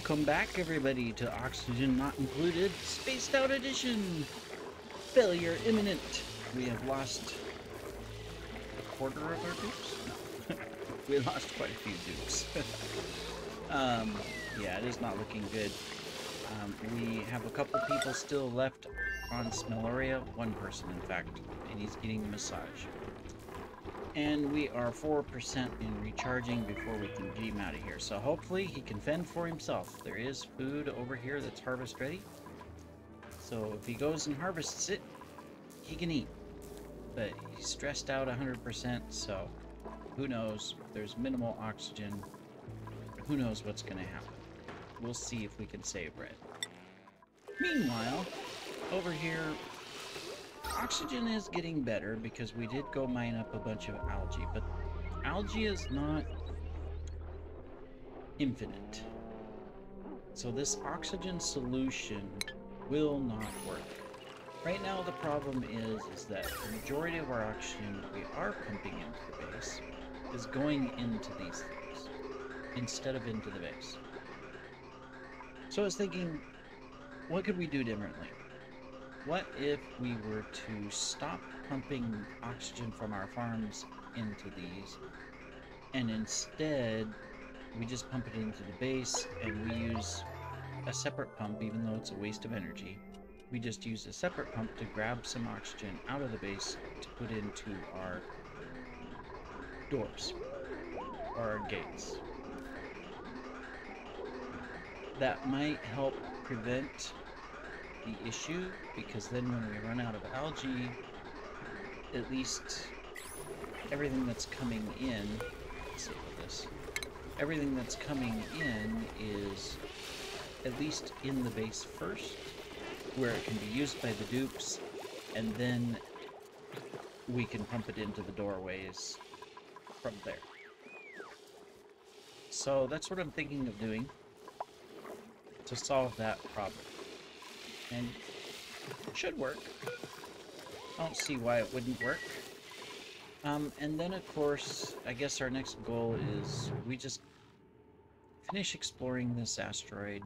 Welcome back, everybody, to Oxygen Not Included, Spaced Out Edition! Failure imminent. We have lost a quarter of our dupes? No. We lost quite a few dupes. Yeah, it is not looking good. We have a couple people still left on Smeloria. One person, in fact, and he's getting a massage. And we are 4% in recharging before we can get him out of here. So hopefully he can fend for himself. There is food over here that's harvest ready. So if he goes and harvests it, he can eat. But he's stressed out 100%, so who knows? There's minimal oxygen. Who knows what's going to happen? We'll see if we can save Red. Meanwhile, over here, oxygen is getting better because we did go mine up a bunch of algae, but algae is not infinite. So this oxygen solution will not work. Right now the problem is that the majority of our oxygen we are pumping into the base is going into these things instead of into the base. So I was thinking, what could we do differently? What if we were to stop pumping oxygen from our farms into these, and instead we just pump it into the base and we use a separate pump, even though it's a waste of energy. We just use a separate pump to grab some oxygen out of the base to put into our doors or our gates. That might help prevent the issue, because then when we run out of algae, at least everything that's coming in, let's see what this, everything that's coming in is at least in the base first, where it can be used by the dupes, and then we can pump it into the doorways from there. So that's what I'm thinking of doing to solve that problem. And it should work. I don't see why it wouldn't work. And then, of course, I guess our next goal is we just finish exploring this asteroid,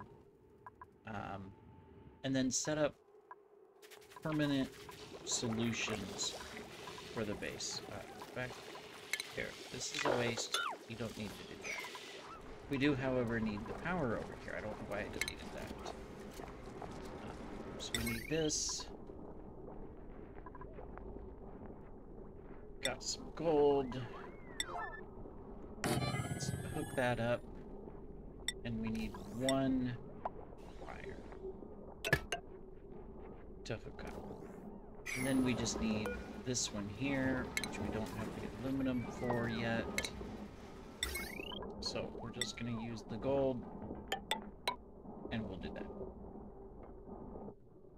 and then set up permanent solutions for the base. Back here. This is a waste. You don't need to do that. We do, however, need the power over here. I don't know why I deleted that. So we need this. Got some gold. Let's hook that up. And we need one wire to hook up. And then we just need this one here, which we don't have the aluminum for yet. So we're just going to use the gold, and we'll do that.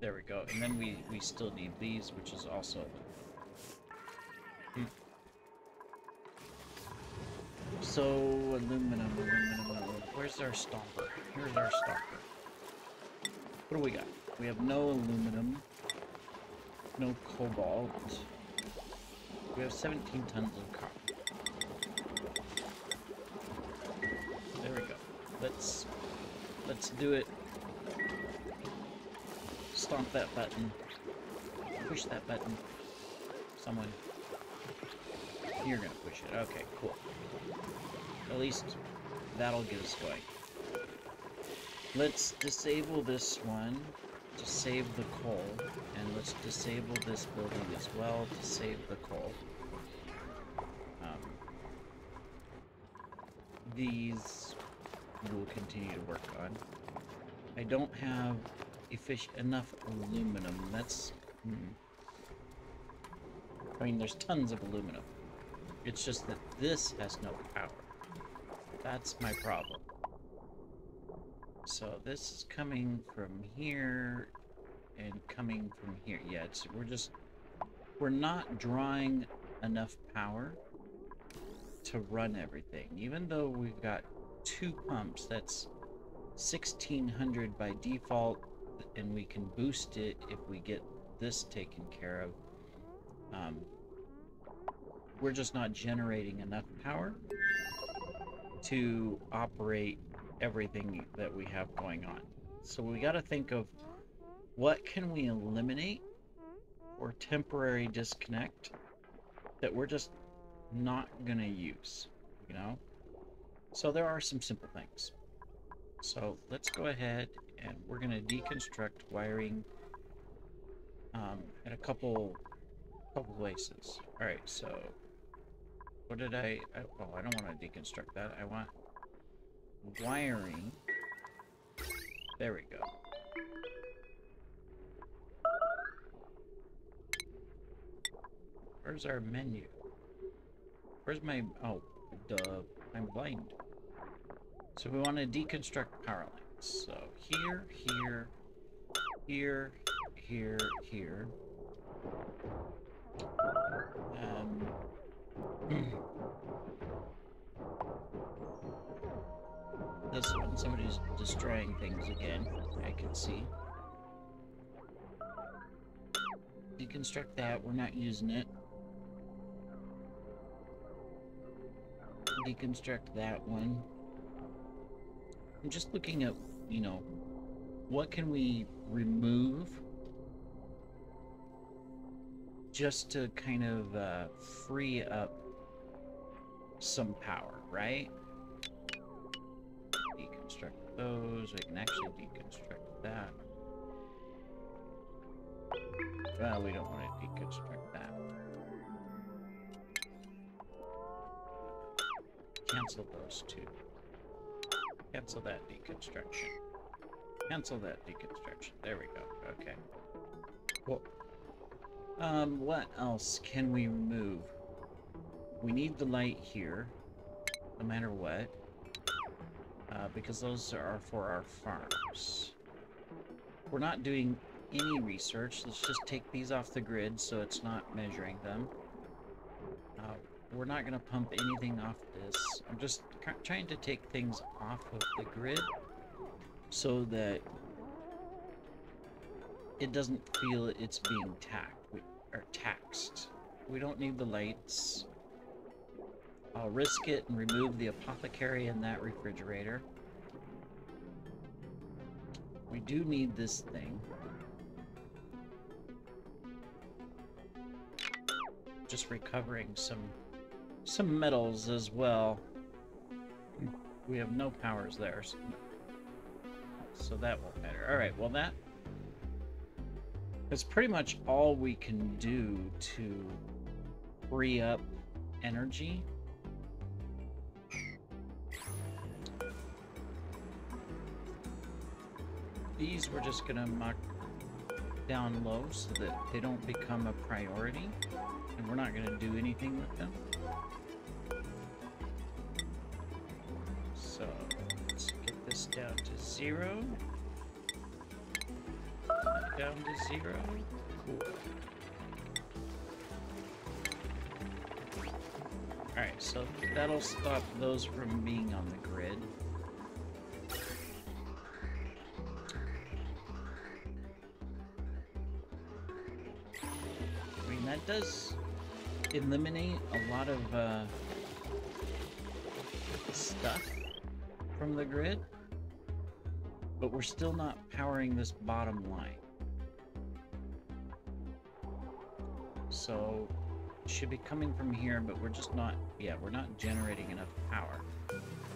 There we go. And then we still need these, which is also... So, aluminum. Where's our stomper? Here's our stomper. What do we got? We have no aluminum. No cobalt. We have 17 tons of copper. There we go. Let's do it. Stomp that button. Push that button. Someone. You're gonna push it. Okay, cool. At least that'll get us going. Let's disable this one to save the coal. And let's disable this building as well to save the coal. These we'll continue to work on. I don't have enough aluminum. That's... I mean, there's tons of aluminum. It's just that this has no power. That's my problem. So this is coming from here and coming from here. Yeah, we're not drawing enough power to run everything. Even though we've got 2 pumps, that's 1600 by default, and we can boost it if we get this taken care of. We're just not generating enough power to operate everything that we have going on. So we got to think of what can we eliminate or temporary disconnect that we're just not going to use, you know? So there are some simple things. So let's go ahead and we're going to deconstruct wiring at a couple places. All right, so what did oh, I don't want to deconstruct that. I want wiring. There we go. Where's our menu? Where's my... Oh, duh. I'm blind. So we want to deconstruct power lines. So here, here, here, here, here. This one, somebody's destroying things again. I can see. Deconstruct that. We're not using it. Deconstruct that one. I'm just looking at, you know, what can we remove just to kind of free up some power, right? Deconstruct those. We can actually deconstruct that. Well, we don't want to deconstruct that. Cancel those two. Cancel that deconstruction. Cancel that deconstruction. There we go. Okay. Cool. What else can we remove? We need the light here, no matter what, because those are for our farms. We're not doing any research. Let's just take these off the grid so it's not measuring them. We're not going to pump anything off this. I'm just trying to take things off of the grid so that it doesn't feel it's being taxed. We don't need the lights. I'll risk it and remove the apothecary in that refrigerator. We do need this thing. Just recovering some metals as well. We have no powers there, so that won't matter. Alright, well that's pretty much all we can do to free up energy. These we're just gonna knock down low so that they don't become a priority, and we're not gonna do anything with them. So let's get this down to 0. Down to 0. Cool. Alright, so that'll stop those from being on the grid. I mean, that does eliminate a lot of stuff from the grid, but we're still not powering this bottom line. So it should be coming from here, but we're just not, yeah, we're not generating enough power.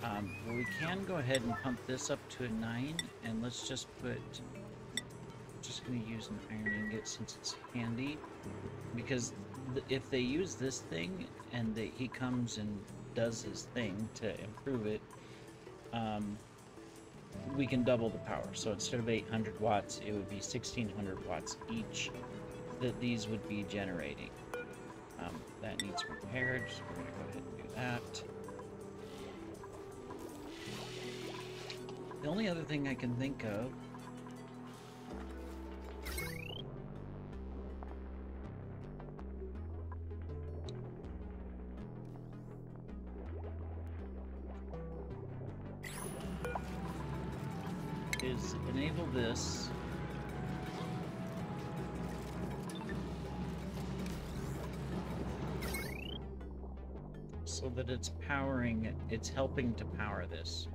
Well, we can go ahead and pump this up to a 9, and let's just put, just going to use an iron ingot since it's handy, because if they use this thing and he comes and does his thing to improve it, we can double the power. So instead of 800 watts, it would be 1600 watts each that these would be generating. That needs repaired, so we're going to go ahead and do that. The only other thing I can think of is enable this so that it's helping to power this.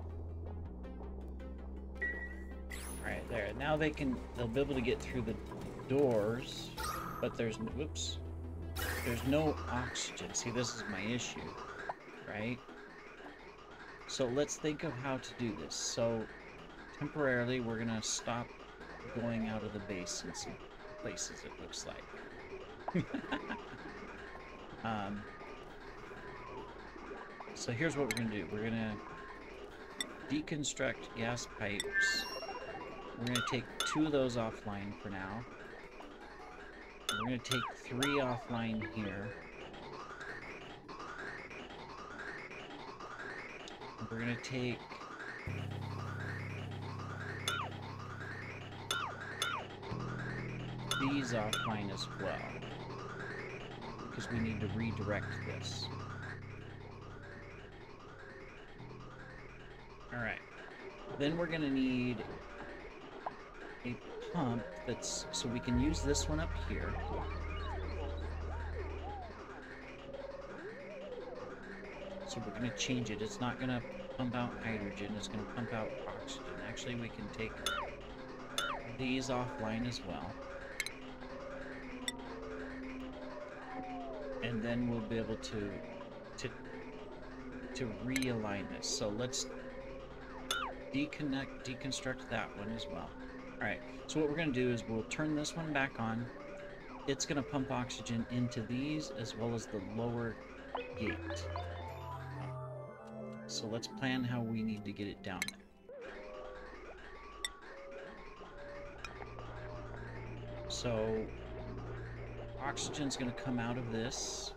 There. Now they'll be able to get through the doors, but there's, whoops, there's no oxygen. See, this is my issue, right? So let's think of how to do this. So temporarily, we're gonna stop going out of the base in some places, it looks like. So here's what we're gonna do. We're gonna deconstruct gas pipes. We're going to take 2 of those offline for now. We're going to take 3 offline here. We're going to take these offline as well, because we need to redirect this. Alright. Then we're going to need a pump that's, so we can use this one up here. So we're going to change it. It's not going to pump out hydrogen, it's going to pump out oxygen. Actually, we can take these offline as well. And then we'll be able to realign this. So let's deconstruct that one as well. Alright, so what we're going to do is we'll turn this one back on. It's going to pump oxygen into these as well as the lower gate. So let's plan how we need to get it down there. So oxygen's going to come out of this.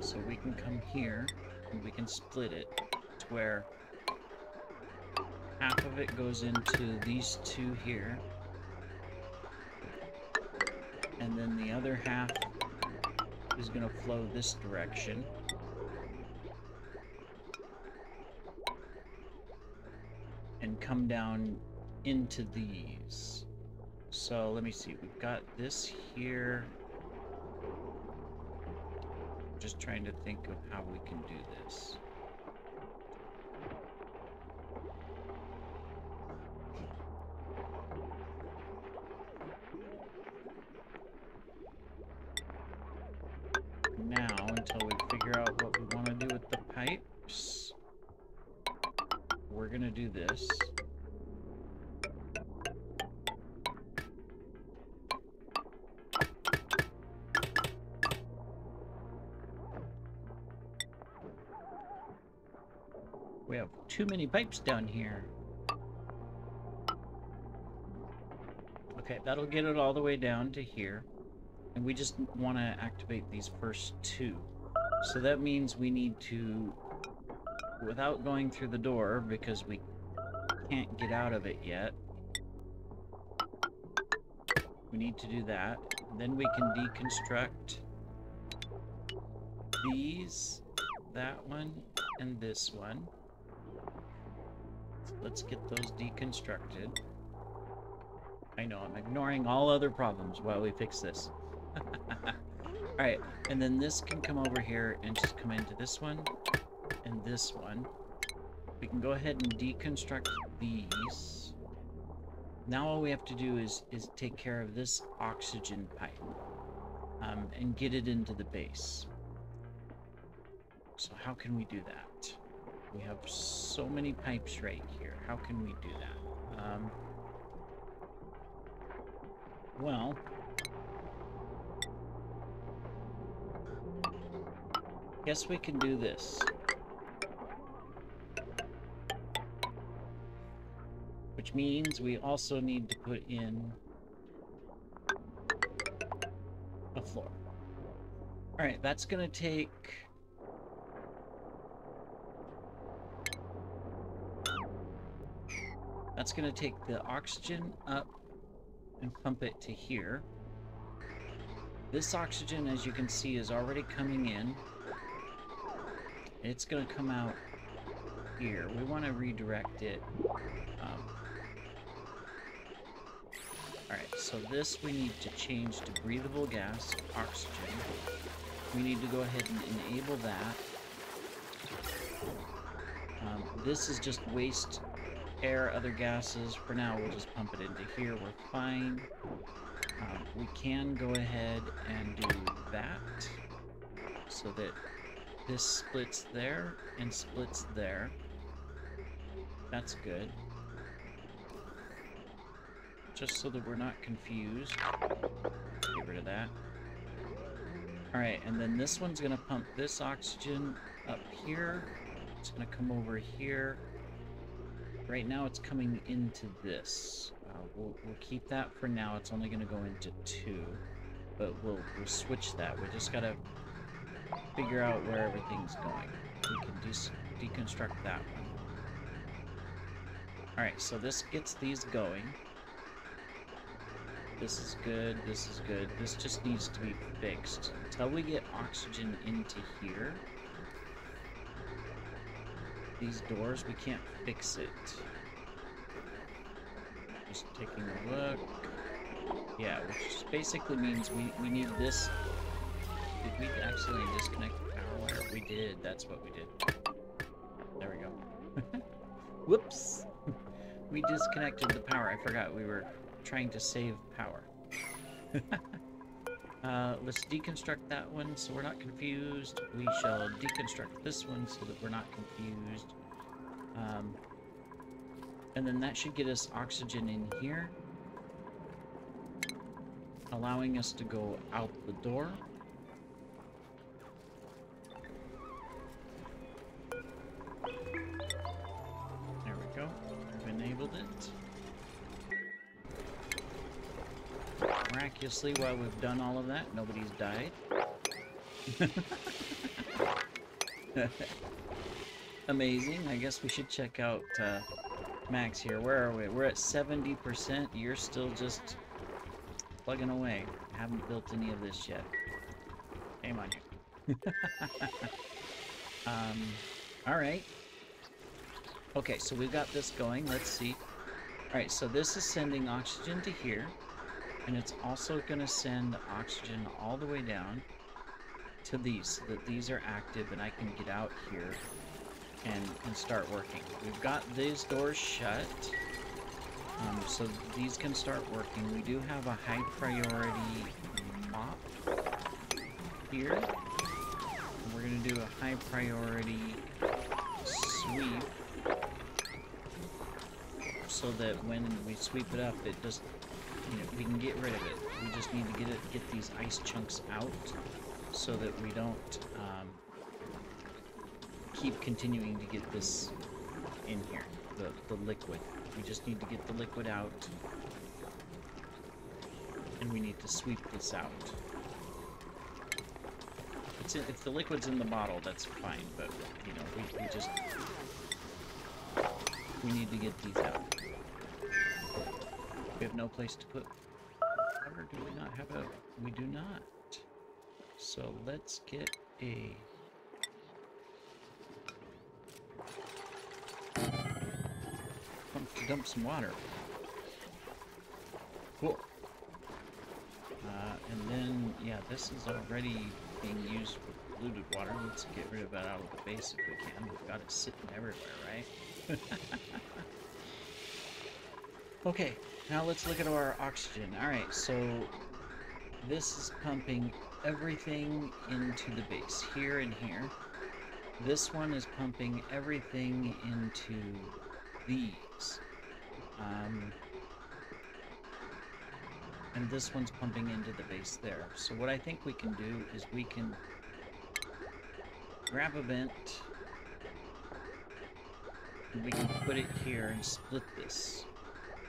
So we can come here and we can split it to where half of it goes into these 2 here, and then the other half is going to flow this direction. And come down into these. So let me see, we've got this here. Just trying to think of how we can do this. Now, until we figure out what we want to do with the pipes, we're going to do this. We have too many pipes down here. Okay, that'll get it all the way down to here. And we just want to activate these first 2. So that means we need to, without going through the door, because we can't get out of it yet, we need to do that. Then we can deconstruct these, that one, and this one. Let's get those deconstructed. I know, I'm ignoring all other problems while we fix this. Alright, and then this can come over here and just come into this one and this one. We can go ahead and deconstruct these. Now all we have to do is take care of this oxygen pipe and get it into the base. So how can we do that? We have so many pipes right here. How can we do that? Well, guess we can do this. Which means we also need to put in a floor. Alright, that's gonna take... That's gonna take the oxygen up and pump it to here. This oxygen, as you can see, is already coming in. It's going to come out here. We want to redirect it. Alright, so this we need to change to breathable gas, oxygen. We need to go ahead and enable that. This is just waste air, other gases. For now, we'll just pump it into here. We're fine. We can go ahead and do that so that this splits there and splits there. That's good. Just so that we're not confused. Get rid of that. Alright, and then this one's going to pump this oxygen up here. It's going to come over here. Right now it's coming into this. We'll keep that for now. It's only going to go into 2. But we'll switch that. We just got to figure out where everything's going. We can deconstruct that one. Alright, so this gets these going. This is good, this is good. This just needs to be fixed. Until we get oxygen into here, these doors, we can't fix it. Just taking a look. Yeah, which basically means we need this. Did we actually disconnect the power wire? We did, that's what we did. There we go. Whoops! We disconnected the power. I forgot we were trying to save power. Let's deconstruct that one so we're not confused. We shall deconstruct this one so that we're not confused. And then that should get us oxygen in here, allowing us to go out the door. There we go. We've enabled it. Miraculously, while we've done all of that, nobody's died. Amazing. I guess we should check out Max here. Where are we? We're at 70%. You're still just plugging away. Haven't built any of this yet. Shame on you. Alright. Okay, so we've got this going. Let's see. Alright, so this is sending oxygen to here. And it's also going to send oxygen all the way down to these, so that these are active and I can get out here and start working. We've got these doors shut, so these can start working. We do have a high priority mop here. And we're going to do a high priority sweep, so that when we sweep it up, it just, you know, we can get rid of it. We just need to get these ice chunks out so that we don't keep continuing to get this in here, the liquid. We just need to get the liquid out, and we need to sweep this out. If the liquid's in the bottle, that's fine, but, you know, we need to get these out. We have no place to put water. Do we not have a... We do not. So let's get a... pump to dump some water. Cool. And then, yeah, this is already being used for polluted water. Let's get rid of that out of the base if we can. We've got it sitting everywhere, right? Okay, now let's look at our oxygen. Alright, so this is pumping everything into the base, here and here. This one is pumping everything into these. And this one's pumping into the base there. So what I think we can do is we can grab a vent, and we can put it here and split this.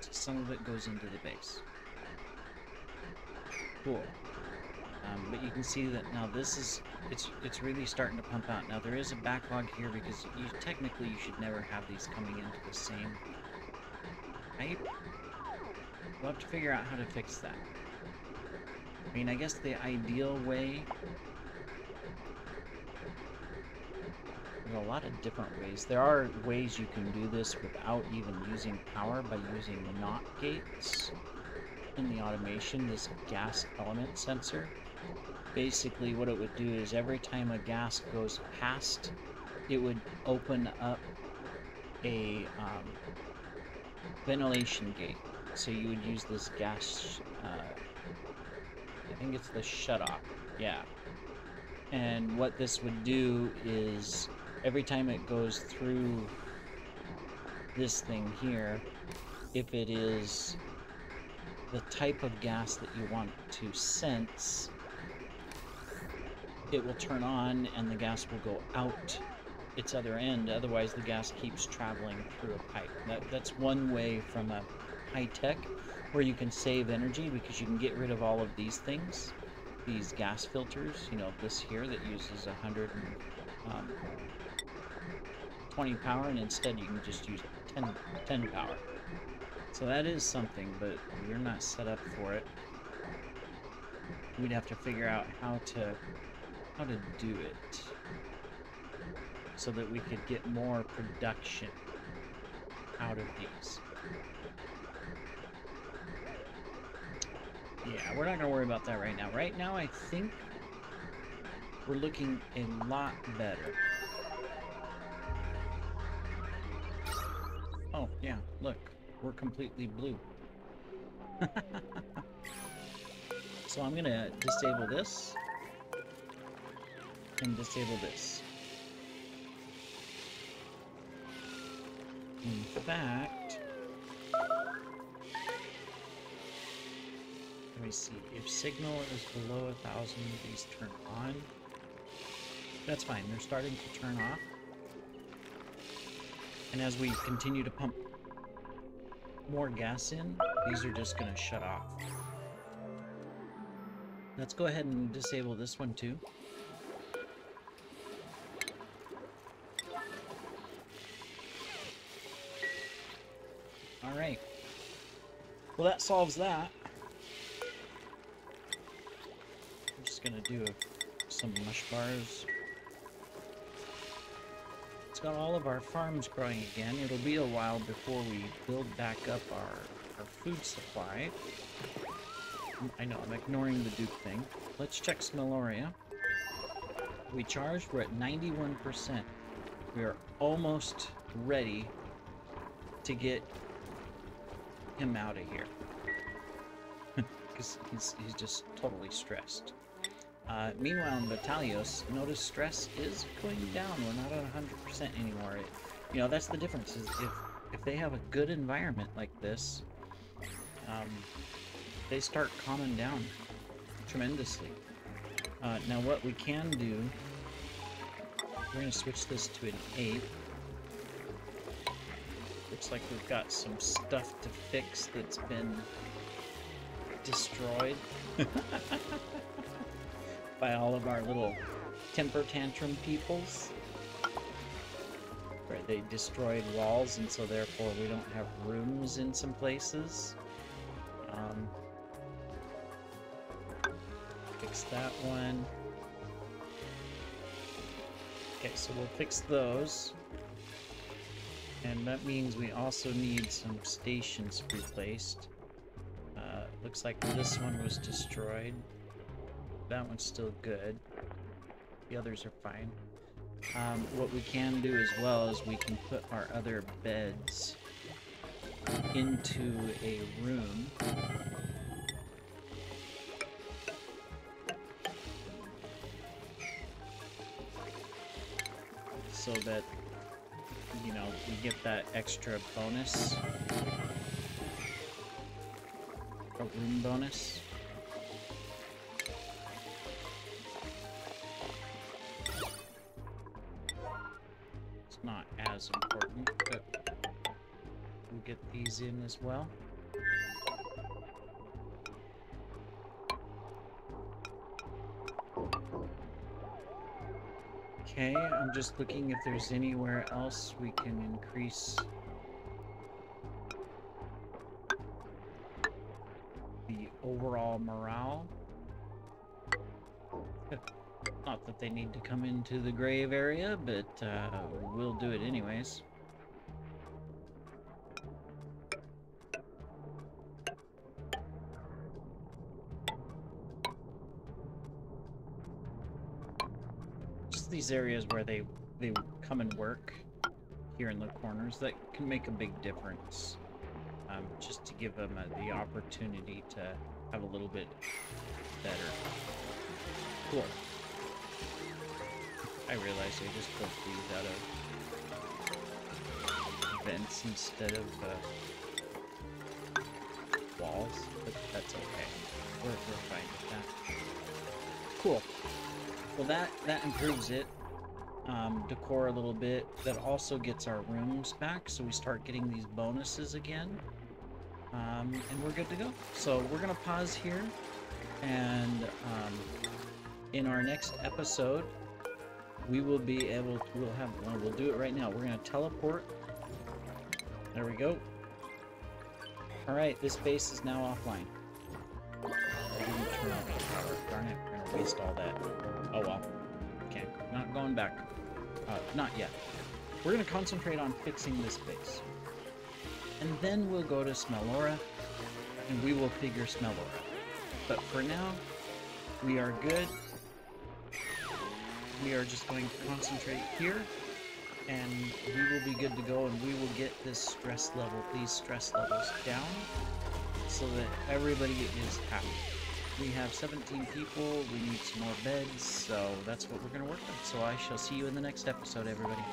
So some of it goes into the base. Cool. But you can see that now this is, it's really starting to pump out. Now there is a backlog here because technically you should never have these coming into the same pipe. We'll have to figure out how to fix that. I mean, I guess the ideal way, there's a lot of different ways. There are ways you can do this without even using power, by using the NOT gates in the automation, this gas element sensor. Basically what it would do is every time a gas goes past, it would open up a ventilation gate. So you would use this gas, I think it's the shutoff, yeah. And what this would do is every time it goes through this thing here, if it is the type of gas that you want to sense, it will turn on and the gas will go out its other end. Otherwise, the gas keeps traveling through a pipe. That's one way from a high-tech where you can save energy, because you can get rid of all of these things, these gas filters. You know, this here that uses 120 power, and instead you can just use 10 power. So that is something, but we're not set up for it. We'd have to figure out how to do it so that we could get more production out of these. Yeah, we're not going to worry about that right now. Right now, I think we're looking a lot better. Oh, yeah, look. We're completely blue. So I'm going to disable this and disable this. In fact, let me see. If signal is below 1,000, these turn on. That's fine. They're starting to turn off. And as we continue to pump more gas in, these are just going to shut off. Let's go ahead and disable this one too. Alright. Well, that solves that. I'm just going to do some mush bars. It's got all of our farms growing again. It'll be a while before we build back up our food supply. I know, I'm ignoring the Duke thing. Let's check Smeloria. We charged, we're at 91%. We are almost ready to get him out of here. Because he's just totally stressed. Meanwhile, in Batalios, notice stress is going down. We're not at 100% anymore. You know, that's the difference. Is if they have a good environment like this, they start calming down tremendously. Now, what we can do, we're going to switch this to an 8. Looks like we've got some stuff to fix that's been destroyed by all of our little temper tantrum peoples. Where they destroyed walls, and so therefore we don't have rooms in some places. Fix that one. Okay, so we'll fix those. And that means we also need some stations replaced. Looks like this one was destroyed. That one's still good. The others are fine. What we can do as well is we can put our other beds into a room. So that, you know, we get that extra bonus. A room bonus. It's not as important, but we'll get these in as well. Okay, I'm just looking if there's anywhere else we can increase the overall morale. Not that they need to come into the grave area, but we'll do it anyways. Just these areas where they come and work. here in the corners that can make a big difference. Just to give them the opportunity to have a little bit better. Cool. I realized I just built these out of vents instead of walls, but that's okay. We're fine with that. Cool. Well, that improves it. Decor a little bit. That also gets our rooms back, so we start getting these bonuses again. And we're good to go. So we're gonna pause here, and in our next episode, we will be able to, we'll do it right now. We're gonna teleport. There we go. Alright, this base is now offline. I didn't turn off the power. Darn it, we're gonna waste all that. Oh well. Okay, not going back. Not yet. We're gonna concentrate on fixing this base. And then we'll go to Smeloria, and we will figure Smeloria. But for now, we are good. We are just going to concentrate here, and we will be good to go, and we will get this stress level, these stress levels down, so that everybody is happy. We have 17 people, we need some more beds, so that's what we're going to work on. So I shall see you in the next episode, everybody.